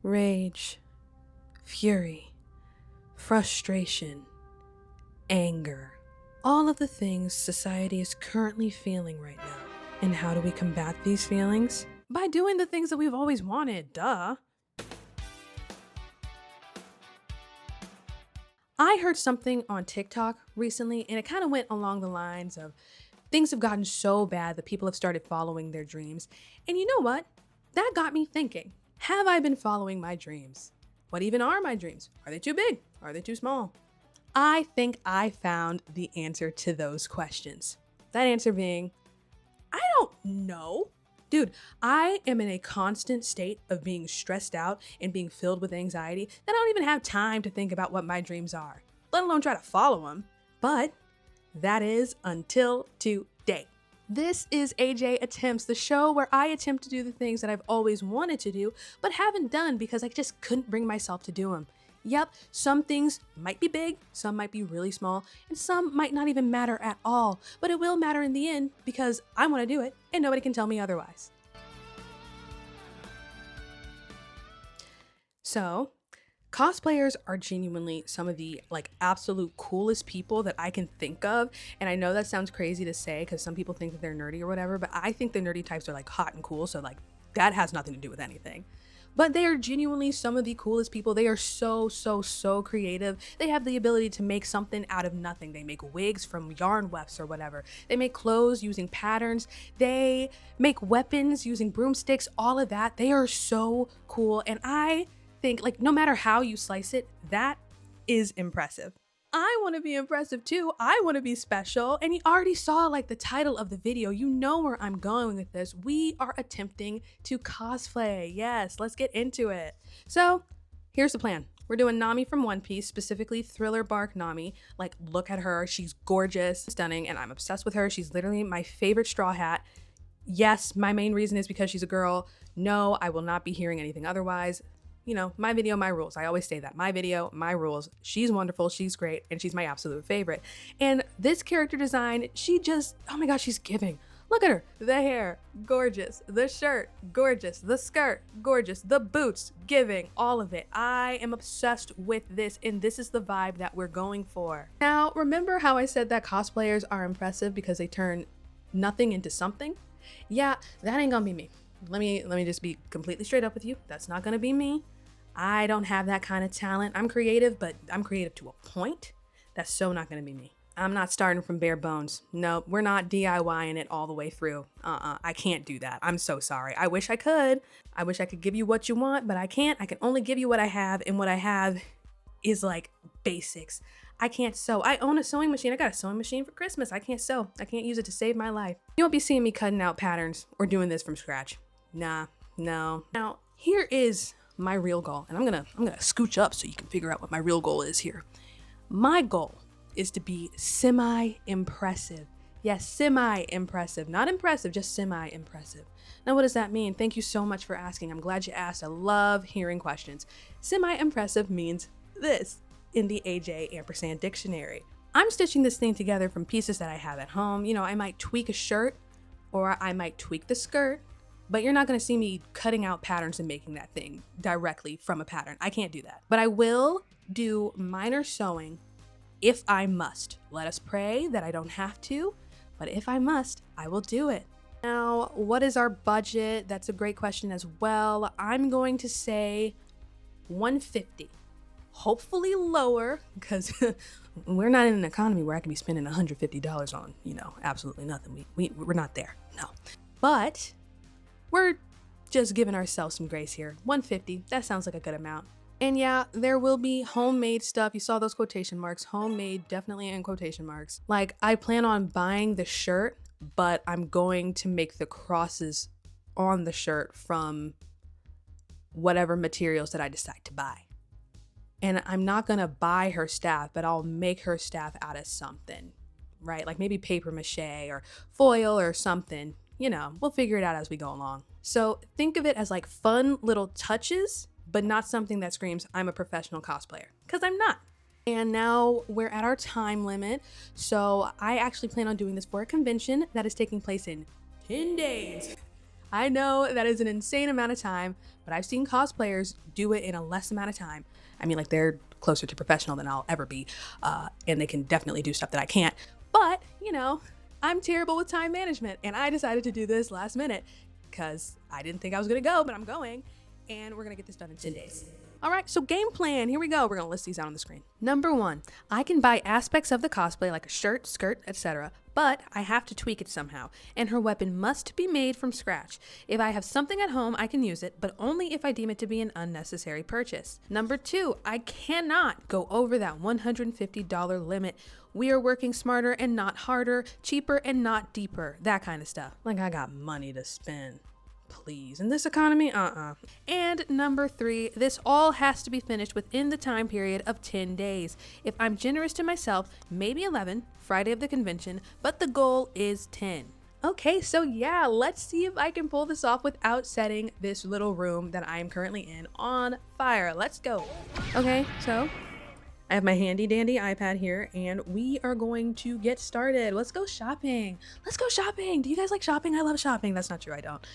rage, fury, frustration, anger. All of the things society is currently feeling right now. And how do we combat these feelings? By doing the things that we've always wanted, duh. I heard something on TikTok recently, and it kind of went along the lines of things have gotten so bad that people have started following their dreams. And you know what? That got me thinking, have I been following my dreams? What even are my dreams? Are they too big? Are they too small? I think I found the answer to those questions. That answer being, I don't know. Dude, I am in a constant state of being stressed out and being filled with anxiety that I don't even have time to think about what my dreams are, let alone try to follow them. But that is until today. This is AJ Attempts, the show where I attempt to do the things that I've always wanted to do, but haven't done because I just couldn't bring myself to do them. Yep, some things might be big, some might be really small, and some might not even matter at all, but it will matter in the end because I want to do it and nobody can tell me otherwise. So, cosplayers are genuinely some of the absolute coolest people that I can think of. And I know that sounds crazy to say because some people think that they're nerdy or whatever, but I think the nerdy types are hot and cool. So that has nothing to do with anything. But they are genuinely some of the coolest people. They are so creative. They have the ability to make something out of nothing. They make wigs from yarn wefts or whatever. They make clothes using patterns. They make weapons using broomsticks, all of that. They are so cool. And I think no matter how you slice it, that is impressive. I want to be impressive too. I want to be special. And you already saw the title of the video. You know where I'm going with this. We are attempting to cosplay. Yes, let's get into it. So here's the plan. We're doing Nami from One Piece, specifically Thriller Bark Nami. Look at her. She's gorgeous, stunning, and I'm obsessed with her. She's literally my favorite Straw Hat. Yes, my main reason is because she's a girl. No, I will not be hearing anything otherwise. You know, my video, my rules. I always say that. My video, my rules. She's wonderful. She's great. And she's my absolute favorite. And this character design, oh my gosh, she's giving. Look at her. The hair, gorgeous. The shirt, gorgeous. The skirt, gorgeous. The boots, giving. All of it. I am obsessed with this. And this is the vibe that we're going for. Now, remember how I said that cosplayers are impressive because they turn nothing into something? Yeah, that ain't gonna be me. Let me just be completely straight up with you. That's not gonna be me. I don't have that kind of talent. I'm creative, but I'm creative to a point. That's so not gonna be me. I'm not starting from bare bones. No, we're not DIYing it all the way through. I can't do that. I'm so sorry. I wish I could. I wish I could give you what you want, but I can't. I can only give you what I have, and what I have is basics. I can't sew. I own a sewing machine. I got a sewing machine for Christmas. I can't sew. I can't use it to save my life. You won't be seeing me cutting out patterns or doing this from scratch. Nah, no. Now, here is my real goal. And I'm gonna scooch up so you can figure out what my real goal is here. My goal is to be semi-impressive. Yes, semi-impressive. Not impressive, just semi-impressive. Now, what does that mean? Thank you so much for asking. I'm glad you asked. I love hearing questions. Semi-impressive means this in the AJ ampersand dictionary. I'm stitching this thing together from pieces that I have at home. You know, I might tweak a shirt or I might tweak the skirt, but you're not gonna see me cutting out patterns and making that thing directly from a pattern. I can't do that. But I will do minor sewing if I must. Let us pray that I don't have to, but if I must, I will do it. Now, what is our budget? That's a great question as well. I'm going to say $150. Hopefully lower, because we're not in an economy where I can be spending $150 on, absolutely nothing. We're not there, no. But we're just giving ourselves some grace here. $150, that sounds like a good amount. And yeah, there will be homemade stuff. You saw those quotation marks. Homemade, definitely in quotation marks. I plan on buying the shirt, but I'm going to make the crosses on the shirt from whatever materials that I decide to buy. And I'm not gonna buy her staff, but I'll make her staff out of something, right? Maybe paper mache or foil or something. We'll figure it out as we go along. So think of it as fun little touches, but not something that screams, I'm a professional cosplayer, because I'm not. And now we're at our time limit. So I actually plan on doing this for a convention that is taking place in 10 days. I know that is an insane amount of time, but I've seen cosplayers do it in a less amount of time. I mean, like, they're closer to professional than I'll ever be, and they can definitely do stuff that I can't. But, you know, I'm terrible with time management, and I decided to do this last minute because I didn't think I was gonna go, but I'm going, and we're gonna get this done in 10 days. All right, so game plan, here we go. We're gonna list these out on the screen. Number 1, I can buy aspects of the cosplay like a shirt, skirt, etc., but I have to tweak it somehow, and her weapon must be made from scratch. If I have something at home, I can use it, but only if I deem it to be an unnecessary purchase. Number 2, I cannot go over that $150 limit. We are working smarter and not harder, cheaper and not deeper, that kind of stuff. Like, I got money to spend. Please, in this economy, And number 3, this all has to be finished within the time period of 10 days. If I'm generous to myself, maybe 11, Friday of the convention, but the goal is 10. Okay, so yeah, let's see if I can pull this off without setting this little room that I am currently in on fire. Let's go. Okay, so I have my handy dandy iPad here, and we are going to get started. Let's go shopping. Let's go shopping. Do you guys like shopping? I love shopping. That's not true, I don't.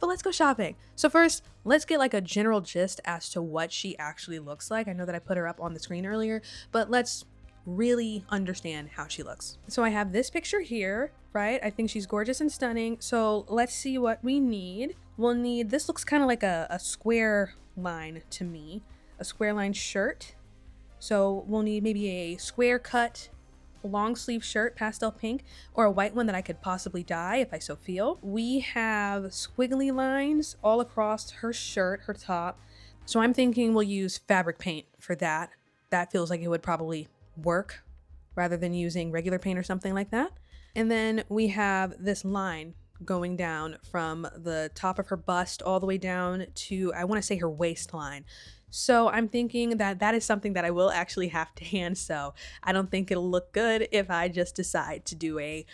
But let's go shopping. So first, let's get like a general gist as to what she actually looks like. I know that I put her up on the screen earlier, but let's really understand how she looks. So I have this picture here, right? I think she's gorgeous and stunning. So let's see what we need. We'll need, this looks kind of like a square line to me, a square line shirt. So we'll need maybe a square cut long sleeve shirt, pastel pink, or a white one that I could possibly dye if I so feel. We have squiggly lines all across her shirt, her top. So I'm thinking we'll use fabric paint for that. That feels like it would probably work rather than using regular paint or something like that. And then we have this line going down from the top of her bust all the way down to, I want to say, her waistline. So I'm thinking that that is something that I will actually have to hand sew. I don't think it'll look good if I just decide to do a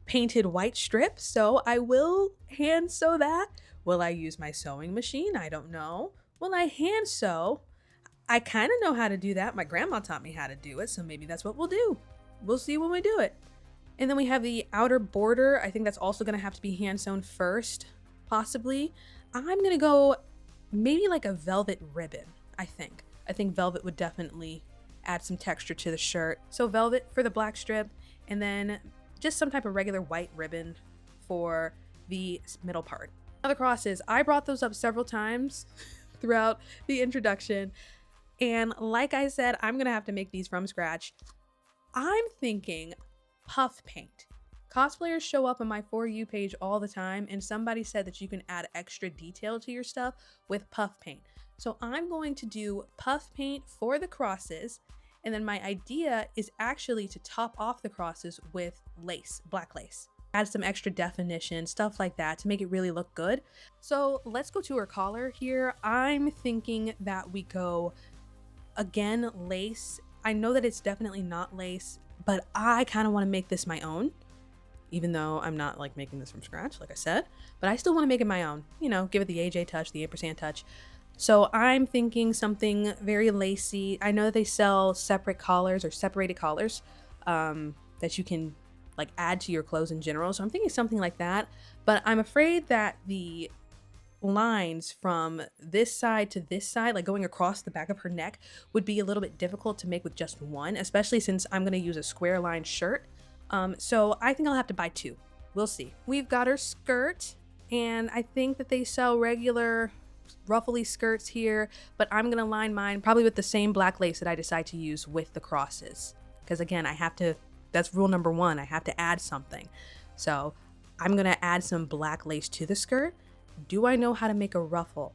painted white strip. So I will hand sew that. Will I use my sewing machine? I don't know. Will I hand sew? I kind of know how to do that. My grandma taught me how to do it, so maybe that's what we'll do. We'll see when we do it. And then we have the outer border. I think that's also going to have to be hand sewn first, possibly. I'm going to go maybe like a velvet ribbon. I think velvet would definitely add some texture to the shirt. So velvet for the black strip, and then just some type of regular white ribbon for the middle part. Now the crosses, I brought those up several times throughout the introduction. And like I said, I'm gonna have to make these from scratch. I'm thinking puff paint. Cosplayers show up on my For You page all the time, and somebody said that you can add extra detail to your stuff with puff paint. So I'm going to do puff paint for the crosses, and then my idea is actually to top off the crosses with lace, black lace. Add some extra definition, stuff like that to make it really look good. So let's go to her collar here. I'm thinking that we go, again, lace. I know that it's definitely not lace, but I kind of want to make this my own, even though I'm not like making this from scratch, like I said, but I still want to make it my own, you know, give it the AJ touch, the ampersand touch. So I'm thinking something very lacy. I know they sell separate collars or separated collars that you can like add to your clothes in general. So I'm thinking something like that, but I'm afraid that the lines from this side to this side, like going across the back of her neck, would be a little bit difficult to make with just one, especially since I'm going to use a square line shirt. So I think I'll have to buy 2. We'll see. We've got her skirt, and I think that they sell regular ruffly skirts here, but I'm gonna line mine probably with the same black lace that I decide to use with the crosses, because again, I have to, that's rule number 1, I have to add something. So I'm gonna add some black lace to the skirt. Do I know how to make a ruffle?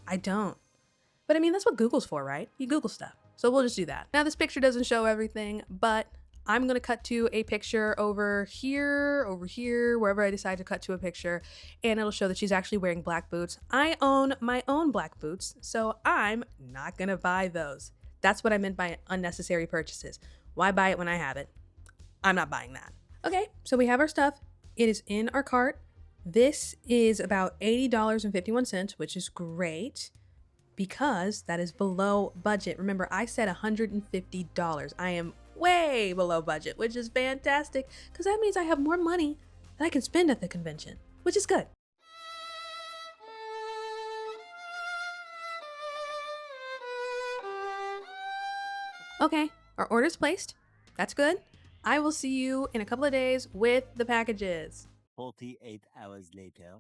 I don't, but I mean, that's what Google's for, right? You Google stuff. So we'll just do that. Now this picture doesn't show everything, but I'm gonna cut to a picture over here, wherever I decide to cut to a picture, and it'll show that she's actually wearing black boots. I own my own black boots, so I'm not gonna buy those. That's what I meant by unnecessary purchases. Why buy it when I have it? I'm not buying that. Okay, so we have our stuff. It is in our cart. This is about $80.51, which is great because that is below budget. Remember, I said $150. I am way below budget, which is fantastic because that means I have more money that I can spend at the convention, which is good. Okay, our order's placed. That's good. I will see you in a couple of days with the packages. 48 hours later.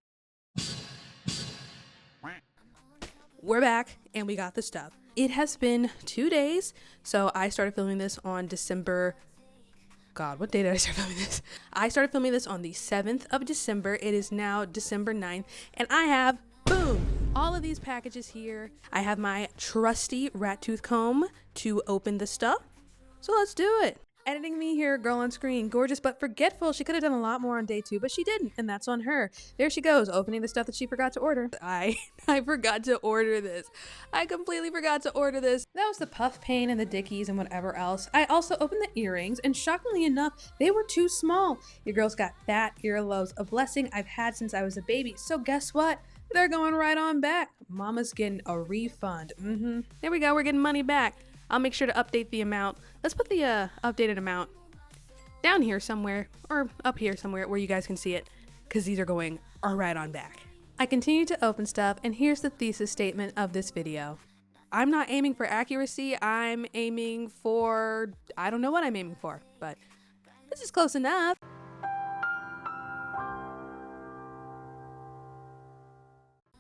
We're back and we got the stuff. It has been 2 days. So I started filming this on December. God, what day did I start filming this? I started filming this on the 7th of December. It is now December 9th. And I have, boom, all of these packages here. I have my trusty rat tooth comb to open the stuff. So let's do it. Editing me here, girl on screen, gorgeous but forgetful. She could have done a lot more on day 2, but she didn't, and that's on her. There she goes, opening the stuff that she forgot to order. I forgot to order this. I completely forgot to order this. That was the puff pain and the dickies and whatever else. I also opened the earrings, and shockingly enough, they were too small. Your girl's got fat earlobes, a blessing I've had since I was a baby. So guess what? They're going right on back. Mama's getting a refund. There we go, we're getting money back. I'll make sure to update the amount. Let's put the updated amount down here somewhere, or up here somewhere where you guys can see it, because these are going right on back. I continue to open stuff, and here's the thesis statement of this video. I'm not aiming for accuracy, I'm aiming for, I don't know what I'm aiming for, but this is close enough.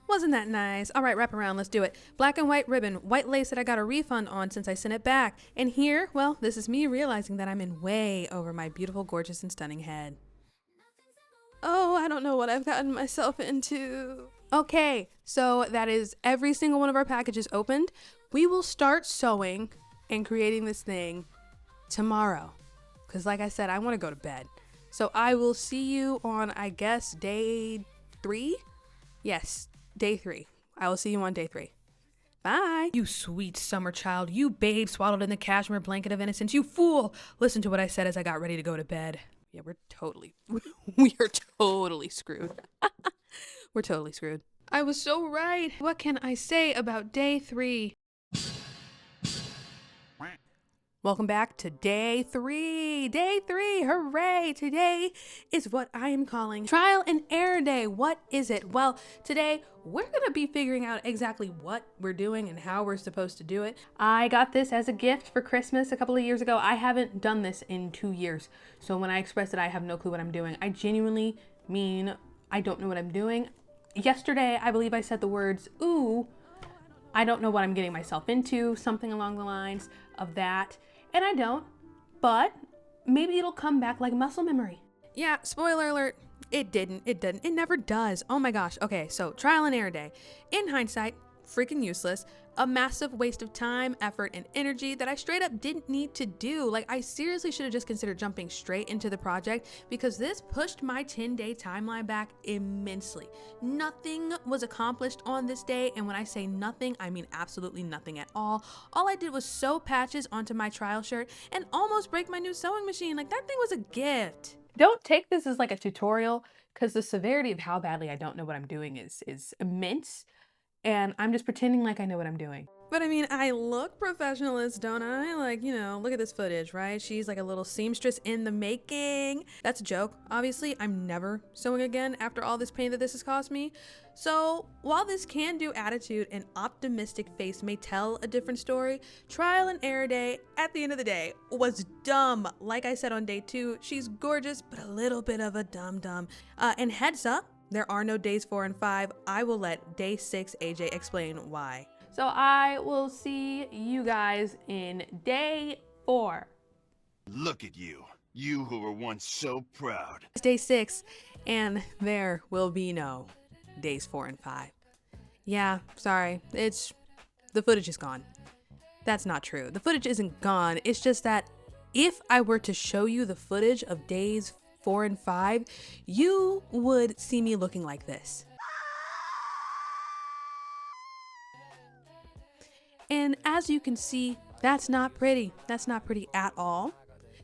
Wasn't that nice? All right, wrap around, let's do it. Black and white ribbon, white lace that I got a refund on since I sent it back. And here, well, this is me realizing that I'm in way over my beautiful, gorgeous, and stunning head. Oh, I don't know what I've gotten myself into. Okay, so that is every single one of our packages opened. We will start sewing and creating this thing tomorrow. Because like I said, I want to go to bed. So I will see you on, I guess, day 3? Yes. Day 3. I will see you on day 3. Bye. You sweet summer child. You babe swaddled in the cashmere blanket of innocence. You fool. Listen to what I said as I got ready to go to bed. Yeah, we are totally screwed. We're totally screwed. I was so right. What can I say about day 3? Welcome back to day 3. Day 3, hooray! Today is what I am calling trial and error day. What is it? Well, today we're gonna be figuring out exactly what we're doing and how we're supposed to do it. I got this as a gift for Christmas a couple of years ago. I haven't done this in 2 years. So when I express that I have no clue what I'm doing, I genuinely mean I don't know what I'm doing. Yesterday, I believe I said the words, ooh, I don't know what I'm getting myself into, something along the lines of that. And I don't, but maybe it'll come back like muscle memory. Yeah, spoiler alert, it didn't. It never does. Oh my gosh. Okay, so trial and error day. In hindsight, freaking useless. A massive waste of time, effort, and energy that I straight up didn't need to do. Like, I seriously should have just considered jumping straight into the project because this pushed my 10-day timeline back immensely. Nothing was accomplished on this day, and when I say nothing, I mean absolutely nothing at all. All I did was sew patches onto my trial shirt and almost break my new sewing machine. Like, that thing was a gift. Don't take this as like a tutorial because the severity of how badly I don't know what I'm doing is immense. And I'm just pretending like I know what I'm doing. But I mean, I look professionalist, don't I? Like, you know, look at this footage, right? She's like a little seamstress in the making. That's a joke. Obviously, I'm never sewing again after all this pain that this has cost me. So while this can-do attitude and optimistic face may tell a different story, trial and error day, at the end of the day, was dumb. Like I said on day 2, she's gorgeous, but a little bit of a dum-dum. And heads up, there are no days 4 and 5. I will let day 6 AJ explain why. So I will see you guys in day 4. Look at you. You who were once so proud. It's day 6, and there will be no days 4 and 5. Yeah, sorry. The footage is gone. That's not true. The footage isn't gone. It's just that if I were to show you the footage of days 4 and 5, you would see me looking like this. And as you can see, that's not pretty. That's not pretty at all.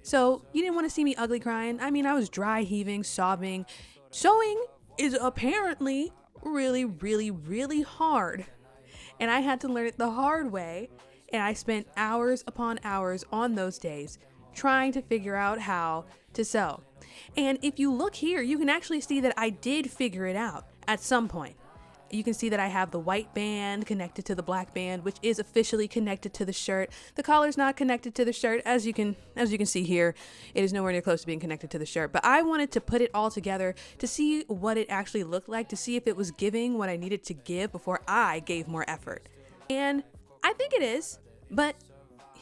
So you didn't want to see me ugly crying. I mean, I was dry heaving, sobbing. Sewing is apparently really, really, really hard. And I had to learn it the hard way. And I spent hours upon hours on those days trying to figure out how to sew. And if you look here, you can actually see that I did figure it out at some point. You can see that I have the white band connected to the black band, which is officially connected to the shirt. The collar's not connected to the shirt, as you can see here. It is nowhere near close to being connected to the shirt. But I wanted to put it all together to see what it actually looked like, to see if it was giving what I needed to give before I gave more effort. And I think it is. But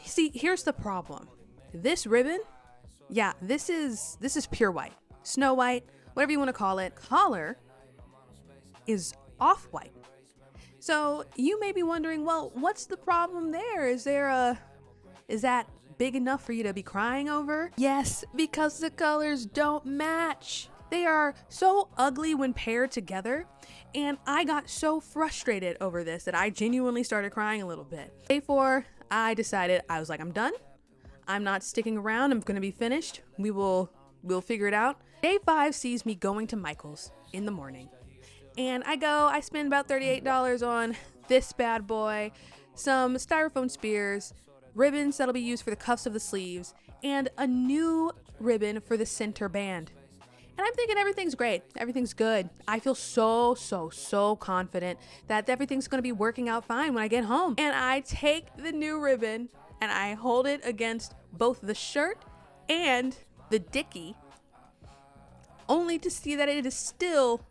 see, here's the problem. This ribbon, yeah, this is pure white, snow white, whatever you want to call it. Collar is off-white. So you may be wondering, well, what's the problem there? Is that big enough for you to be crying over? Yes, because the colors don't match. They are so ugly when paired together, and I got so frustrated over this that I genuinely started crying a little bit. Day 4, I decided, I was like, I'm done. I'm not sticking around. I'm gonna be finished. We'll figure it out. Day 5 sees me going to Michael's in the morning. And I spend about $38 on this bad boy, some styrofoam spears, ribbons that'll be used for the cuffs of the sleeves, and a new ribbon for the center band. And I'm thinking everything's great. Everything's good. I feel so confident that everything's gonna be working out fine when I get home. And I take the new ribbon and I hold it against both the shirt and the dickie, only to see that it is still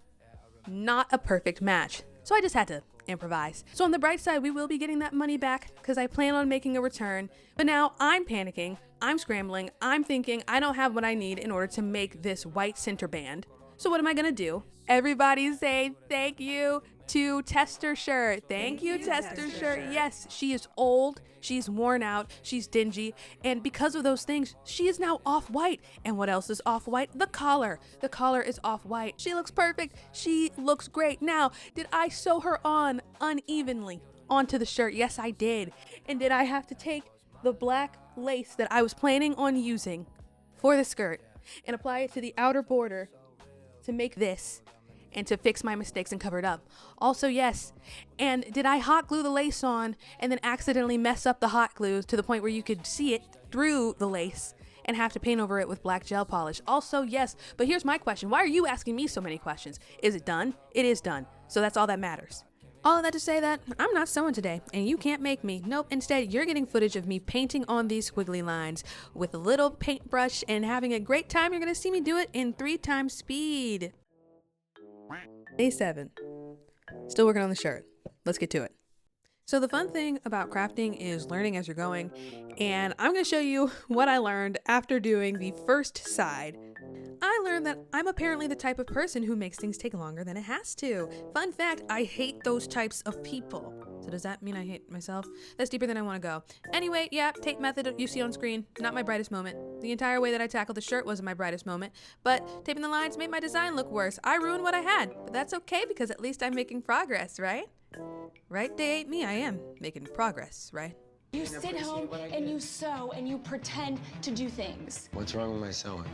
not a perfect match. So I just had to improvise. So on the bright side, we will be getting that money back because I plan on making a return. But now I'm panicking, I'm scrambling, I'm thinking I don't have what I need in order to make this white center band. So what am I gonna do? Everybody say thank you to Tester Shirt. Thank you, Tester Shirt. Yes, she is old, she's worn out, she's dingy, and because of those things, she is now off-white. And what else is off-white? The collar. The collar is off-white. She looks perfect. She looks great. Now, did I sew her on unevenly onto the shirt? Yes, I did. And did I have to take the black lace that I was planning on using for the skirt and apply it to the outer border to make this and to fix my mistakes and cover it up? Also, yes. And did I hot glue the lace on and then accidentally mess up the hot glue to the point where you could see it through the lace and have to paint over it with black gel polish? Also, yes. But here's my question. Why are you asking me so many questions? Is it done? It is done. So that's all that matters. All of that to say that I'm not sewing today, and you can't make me. Nope, instead you're getting footage of me painting on these squiggly lines with a little paintbrush and having a great time. You're gonna see me do it in 3 times speed. Day 7. Still working on the shirt. Let's get to it. So the fun thing about crafting is learning as you're going, and I'm going to show you what I learned after doing the first side. I learned that I'm apparently the type of person who makes things take longer than it has to. Fun fact, I hate those types of people. So does that mean I hate myself? That's deeper than I want to go. Anyway, yeah, tape method you see on screen, not my brightest moment. The entire way that I tackled the shirt wasn't my brightest moment, but taping the lines made my design look worse. I ruined what I had, but that's okay because at least I'm making progress, right? Right, Day 8 me, I am making progress, right? You sit home and you sew and you pretend to do things. What's wrong with my sewing?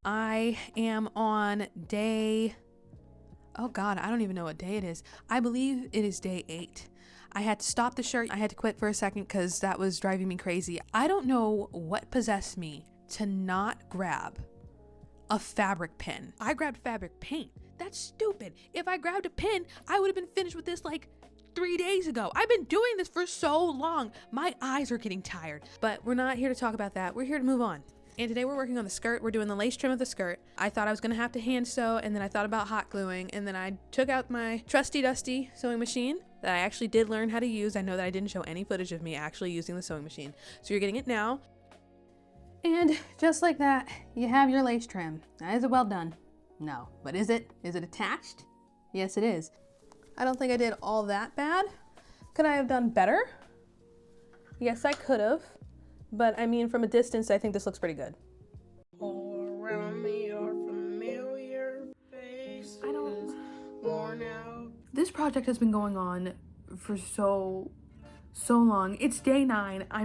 I am on day, oh God, I don't even know what day it is. I believe it is day 8. I had to stop the shirt. I had to quit for a second because that was driving me crazy. I don't know what possessed me to not grab a fabric pen. I grabbed fabric paint. That's stupid. If I grabbed a pen, I would have been finished with this like 3 days ago. I've been doing this for so long. My eyes are getting tired, but we're not here to talk about that. We're here to move on. And today we're working on the skirt. We're doing the lace trim of the skirt. I thought I was gonna have to hand sew, and then I thought about hot gluing, and then I took out my trusty dusty sewing machine that I actually did learn how to use. I know that I didn't show any footage of me actually using the sewing machine. So you're getting it now. And just like that, you have your lace trim. Now, is it well done? No, but is it? Is it attached? Yes, it is. I don't think I did all that bad. Could I have done better? Yes, I could have. But I mean, from a distance, I think this looks pretty good. All around me are familiar faces, worn out. This project has been going on for so long. It's day 9. I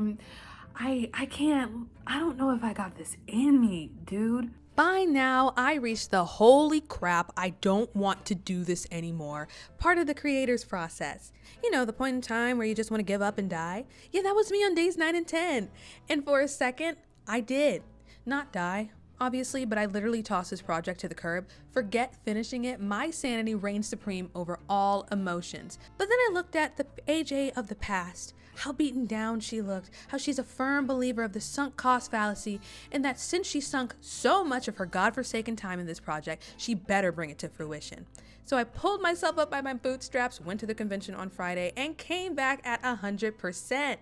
don't know if I got this in me, dude. By now, I reached the holy crap, I don't want to do this anymore part of the creator's process. You know, the point in time where you just want to give up and die? Yeah, that was me on days 9 and 10. And for a second, I did. Not die. obviously, but I literally tossed this project to the curb. Forget finishing it, my sanity reigned supreme over all emotions. But then I looked at the AJ of the past, how beaten down she looked, how she's a firm believer of the sunk cost fallacy, and that since she sunk so much of her godforsaken time in this project, she better bring it to fruition. So I pulled myself up by my bootstraps, went to the convention on Friday, and came back at 100%.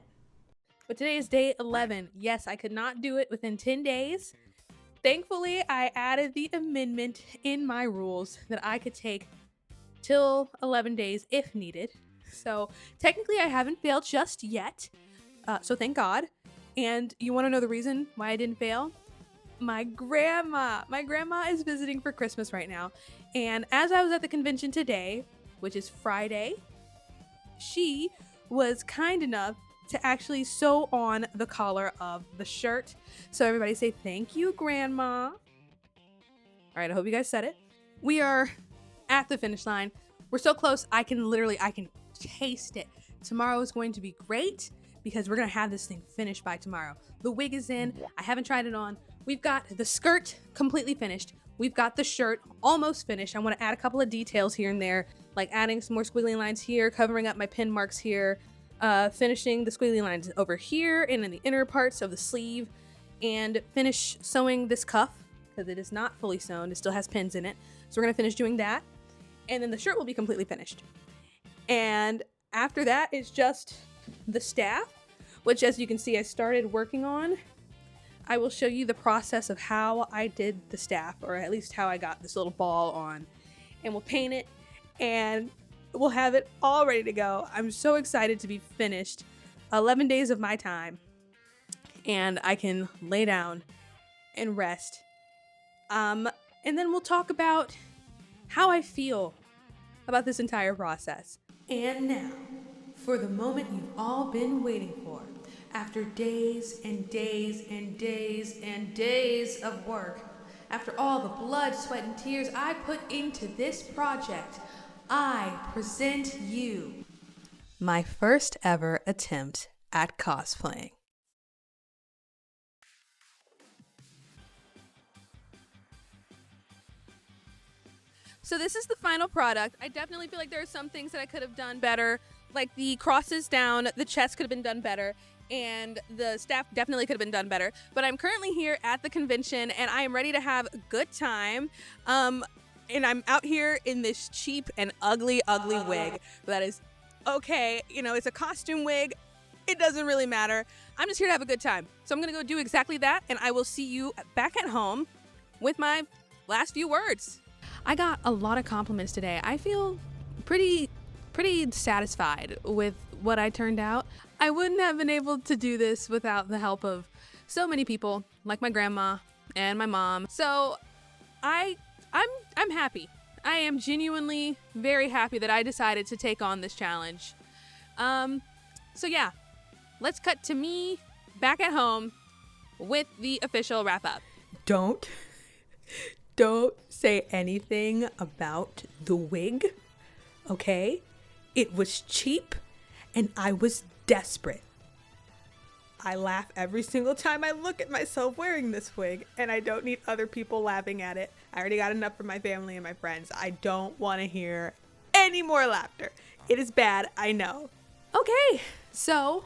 But today is day 11. Yes, I could not do it within 10 days. Thankfully, I added the amendment in my rules that I could take till 11 days if needed. So technically I haven't failed just yet. So thank God. And you want to know the reason why I didn't fail? My grandma is visiting for Christmas right now. And as I was at the convention today, which is Friday, she was kind enough to actually sew on the collar of the shirt. So everybody say thank you, Grandma. All right, I hope you guys said it. We are at the finish line. We're so close, I can taste it. Tomorrow is going to be great because we're gonna have this thing finished by tomorrow. The wig is in, I haven't tried it on. We've got the skirt completely finished. We've got the shirt almost finished. I wanna add a couple of details here and there, like adding some more squiggly lines here, covering up my pin marks here, finishing the squiggly lines over here and in the inner parts of the sleeve, and finish sewing this cuff because it is not fully sewn. It still has pins in it. So we're gonna finish doing that. And then the shirt will be completely finished. And after that is just the staff, which as you can see, I started working on. I will show you the process of how I did the staff, or at least how I got this little ball on, and we'll paint it and we'll have it all ready to go. I'm so excited to be finished. 11 days of my time and I can lay down and rest. And then we'll talk about how I feel about this entire process. And now, for the moment you've all been waiting for. After days and days and days and days of work, after all the blood, sweat, and tears I put into this project, I present you my first ever attempt at cosplaying. So this is the final product. I definitely feel like there are some things that I could have done better, like the crosses down, the chest could have been done better, and the staff definitely could have been done better. But I'm currently here at the convention and I am ready to have a good time. And I'm out here in this cheap and ugly wig. That is okay. You know, it's a costume wig. It doesn't really matter. I'm just here to have a good time. So I'm gonna go do exactly that, and I will see you back at home with my last few words. I got a lot of compliments today. I feel pretty satisfied with what I turned out. I wouldn't have been able to do this without the help of so many people, like my grandma and my mom. So I'm happy. I am genuinely very happy that I decided to take on this challenge. So yeah, let's cut to me back at home with the official wrap up. Don't say anything about the wig, okay? It was cheap and I was desperate. I laugh every single time I look at myself wearing this wig, and I don't need other people laughing at it. I already got enough from my family and my friends. I don't want to hear any more laughter. It is bad, I know. Okay, so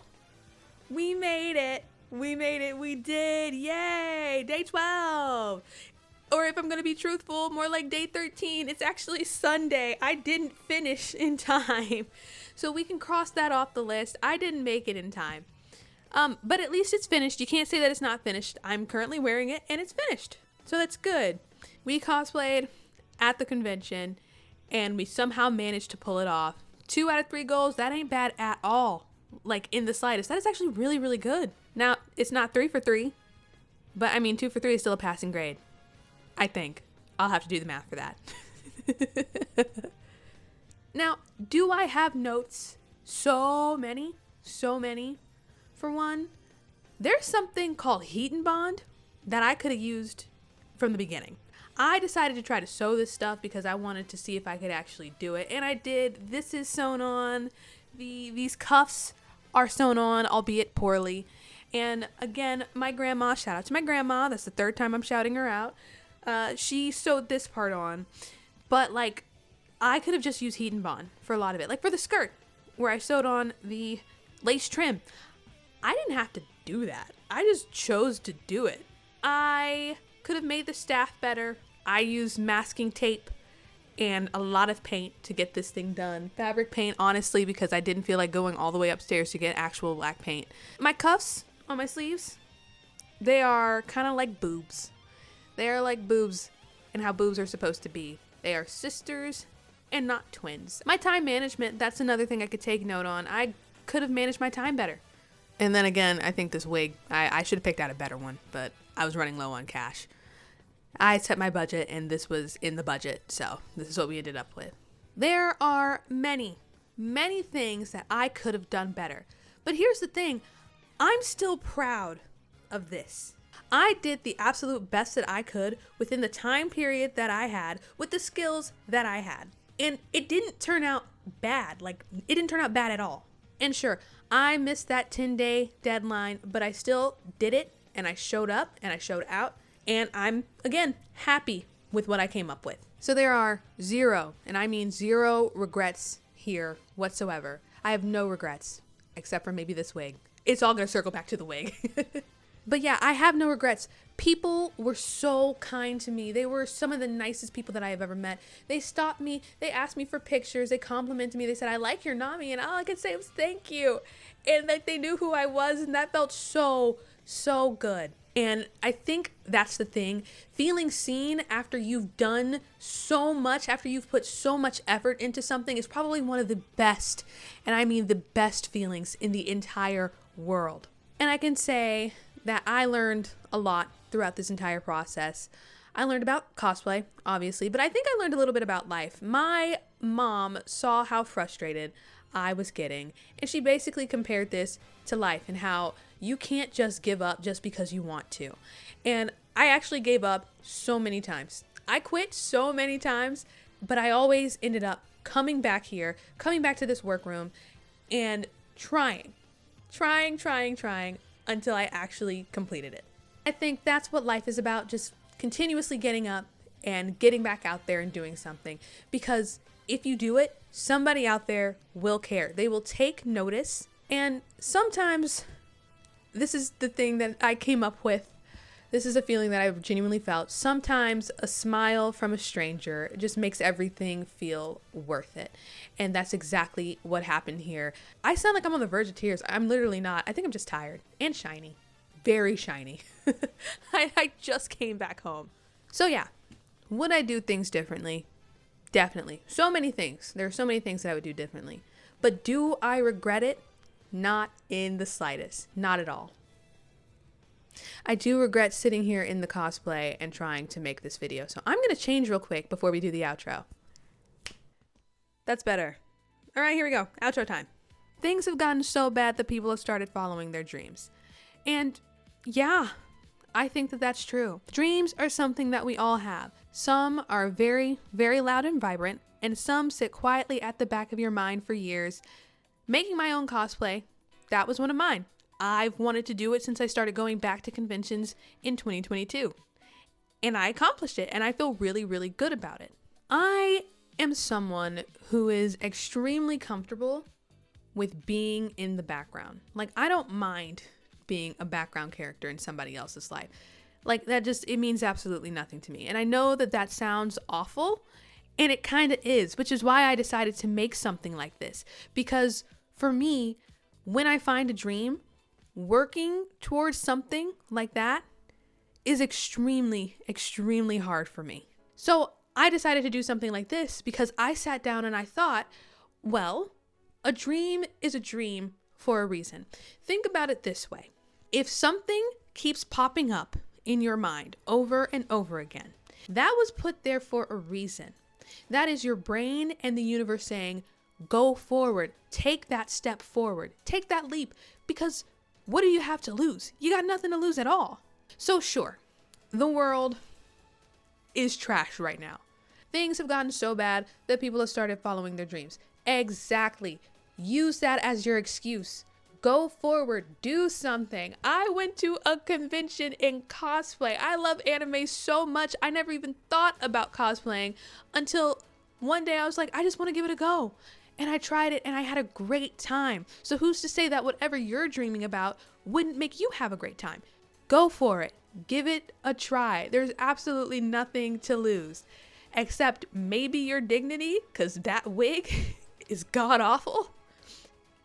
we made it. We did. Yay! Day 12. Or if I'm going to be truthful, more like day 13. It's actually Sunday. I didn't finish in time. So we can cross that off the list. I didn't make it in time. But at least it's finished. You can't say that it's not finished. I'm currently wearing it and it's finished. So that's good. We cosplayed at the convention and we somehow managed to pull it off. 2 out of 3 goals, that ain't bad at all. Like in the slightest. That is actually really, really good. Now, it's not 3 for 3, but I mean 2 for 3 is still a passing grade. I think. I'll have to do the math for that. Now, do I have notes? So many. For one, there's something called heat and bond that I could have used from the beginning. I decided to try to sew this stuff because I wanted to see if I could actually do it, and I did. This is sewn on. These cuffs are sewn on, albeit poorly. And again, my grandma, shout out to my grandma. That's the third time I'm shouting her out. She sewed this part on, but like I could have just used Heat and Bond for a lot of it. Like for the skirt where I sewed on the lace trim, I didn't have to do that. I just chose to do it. I could have made the staff better. I used masking tape and a lot of paint to get this thing done. Fabric paint, honestly, because I didn't feel like going all the way upstairs to get actual black paint. My cuffs on my sleeves, they are kind of like boobs. They are like boobs and how boobs are supposed to be. They are sisters and not twins. My time management, that's another thing I could take note on. I could have managed my time better. And then again, I think this wig, I should have picked out a better one, but I was running low on cash. I set my budget and this was in the budget, so this is what we ended up with. There are many, many things that I could have done better. But here's the thing, I'm still proud of this. I did the absolute best that I could within the time period that I had with the skills that I had. And it didn't turn out bad. Like, it didn't turn out bad at all. And sure, I missed that 10-day deadline, but I still did it and I showed up and I showed out. And I'm, again, happy with what I came up with. So there are zero, and I mean zero regrets here whatsoever. I have no regrets, except for maybe this wig. It's all gonna circle back to the wig. But yeah, I have no regrets. People were so kind to me. They were some of the nicest people that I have ever met. They stopped me, they asked me for pictures, they complimented me, they said, I like your Nami, and all I could say was thank you. And like they knew who I was, and that felt so, so good. And I think that's the thing, feeling seen after you've done so much, after you've put so much effort into something is probably one of the best, and I mean the best feelings in the entire world. And I can say that I learned a lot throughout this entire process. I learned about cosplay, obviously, but I think I learned a little bit about life. My mom saw how frustrated I was getting, and she basically compared this to life and how you can't just give up just because you want to. And I actually gave up so many times. I quit so many times, but I always ended up coming back here, coming back to this workroom and trying until I actually completed it. I think that's what life is about, just continuously getting up and getting back out there and doing something. Because if you do it, somebody out there will care. They will take notice. And sometimes, this is the thing that I came up with. This is a feeling that I've genuinely felt. Sometimes a smile from a stranger just makes everything feel worth it. And that's exactly what happened here. I sound like I'm on the verge of tears. I'm literally not. I think I'm just tired and shiny. Very shiny. I just came back home. So yeah, would I do things differently? Definitely. So many things. There are so many things that I would do differently. But do I regret it? Not in the slightest. Not at all. I do regret sitting here in the cosplay and trying to make this video. So I'm going to change real quick before we do the outro. That's better. All right, here we go. Outro time. Things have gotten so bad that people have started following their dreams. And yeah, I think that that's true. Dreams are something that we all have. Some are very, very loud and vibrant, and some sit quietly at the back of your mind for years. Making my own cosplay, that was one of mine. I've wanted to do it since I started going back to conventions in 2022. And I accomplished it, and I feel really, really good about it. I am someone who is extremely comfortable with being in the background. Like, I don't mind being a background character in somebody else's life. Like, that just, it means absolutely nothing to me. And I know that that sounds awful, and it kind of is, which is why I decided to make something like this. Because for me, when I find a dream, working towards something like that is extremely, extremely hard for me. So I decided to do something like this because I sat down and I thought, well, a dream is a dream for a reason. Think about it this way. If something keeps popping up in your mind over and over again, that was put there for a reason. That is your brain and the universe saying, go forward, take that step forward, take that leap, because what do you have to lose? You got nothing to lose at all. So sure, the world is trash right now. Things have gotten so bad that people have started following their dreams. Exactly. Use that as your excuse. Go forward, do something. I went to a convention in cosplay. I love anime so much. I never even thought about cosplaying until one day I was like, I just want to give it a go. And I tried it and I had a great time. So who's to say that whatever you're dreaming about wouldn't make you have a great time? Go for it. Give it a try. There's absolutely nothing to lose, except maybe your dignity, because that wig is god awful.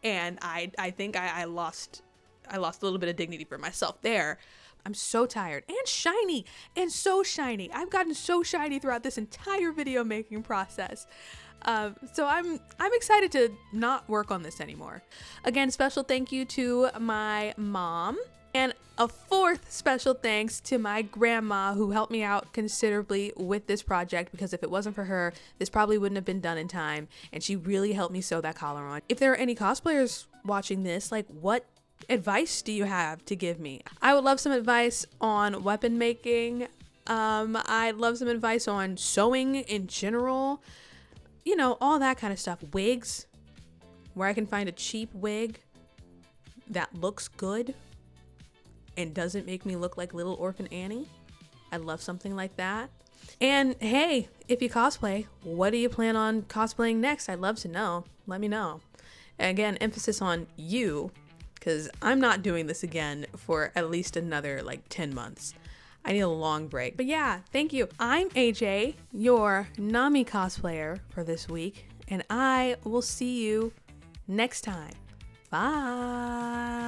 And I think I lost a little bit of dignity for myself there. I'm so tired and shiny and so shiny. I've gotten so shiny throughout this entire video making process. So I'm excited to not work on this anymore. Again, special thank you to my mom, and a fourth special thanks to my grandma, who helped me out considerably with this project, because if it wasn't for her, this probably wouldn't have been done in time, and she really helped me sew that collar on. If there are any cosplayers watching this, like, what advice do you have to give me? I would love some advice on weapon making. I'd love some advice on sewing in general. You know, all that kind of stuff. Wigs, where I can find a cheap wig that looks good and doesn't make me look like little orphan Annie. I'd love something like that. And hey, if you cosplay, what do you plan on cosplaying next? I'd love to know. Let me know. And again, emphasis on you, because I'm not doing this again for at least another like 10 months. I need a long break. But yeah, thank you. I'm AJ, your Nami cosplayer for this week, and I will see you next time. Bye.